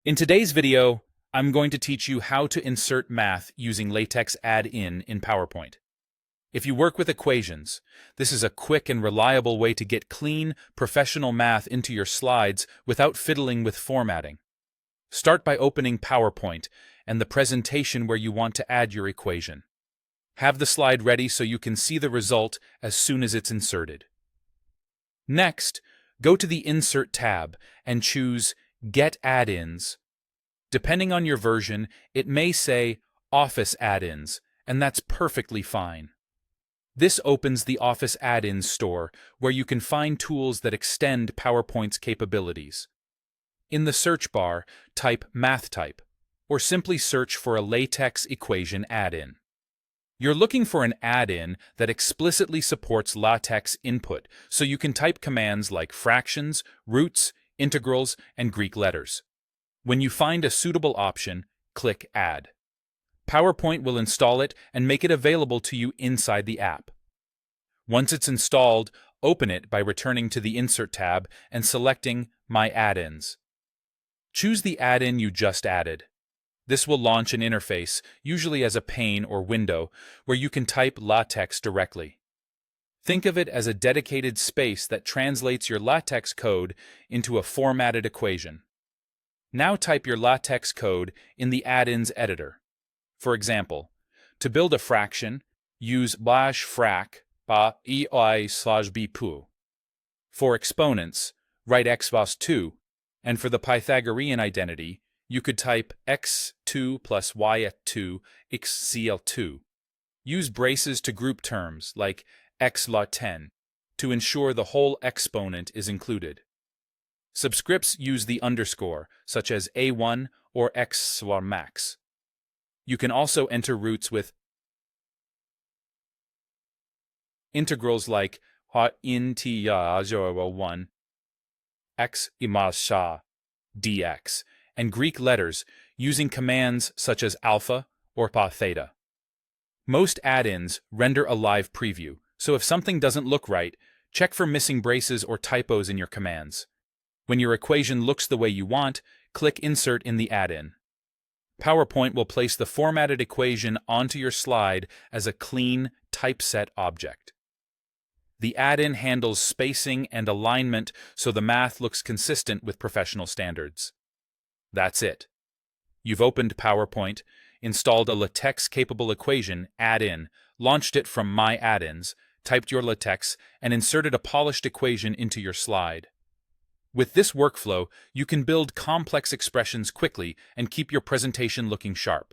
In today's video, I'm going to teach you how to insert math using LaTeX add-in in PowerPoint. If you work with equations, this is a quick and reliable way to get clean, professional math into your slides without fiddling with formatting. Start by opening PowerPoint and the presentation where you want to add your equation. Have the slide ready so you can see the result as soon as it's inserted. Next, go to the Insert tab and choose Get Add-ins. Depending on your version, it may say Office Add-ins, and that's perfectly fine. This opens the Office Add-ins store, where you can find tools that extend PowerPoint's capabilities. In the search bar, type MathType, or simply search for a LaTeX equation add-in. You're looking for an add-in that explicitly supports LaTeX input, so you can type commands like fractions, roots, integrals, and Greek letters. When you find a suitable option, click Add. PowerPoint will install it and make it available to you inside the app. Once it's installed, open it by returning to the Insert tab and selecting My Add-ins. Choose the add-in you just added. This will launch an interface, usually as a pane or window, where you can type LaTeX directly. Think of it as a dedicated space that translates your LaTeX code into a formatted equation. Now type your LaTeX code in the add-ins editor. For example, to build a fraction, use /frac /bi/b/pu. For exponents, write x was 2, and for the Pythagorean identity, you could type x2 plus y at 2 xcl2. Use braces to group terms, like x lot 10, to ensure the whole exponent is included. Subscripts use the underscore, such as a1 or x war max. You can also enter roots with integrals like in t 1 x imas sha dx, and Greek letters using commands such as alpha or pa theta. Most add-ins render a live preview, so if something doesn't look right, check for missing braces or typos in your commands. When your equation looks the way you want, click Insert in the add-in. PowerPoint will place the formatted equation onto your slide as a clean, typeset object. The add-in handles spacing and alignment so the math looks consistent with professional standards. That's it. You've opened PowerPoint, installed a LaTeX-capable equation add-in, launched it from My Add-ins, typed your LaTeX, and inserted a polished equation into your slide. With this workflow, you can build complex expressions quickly and keep your presentation looking sharp.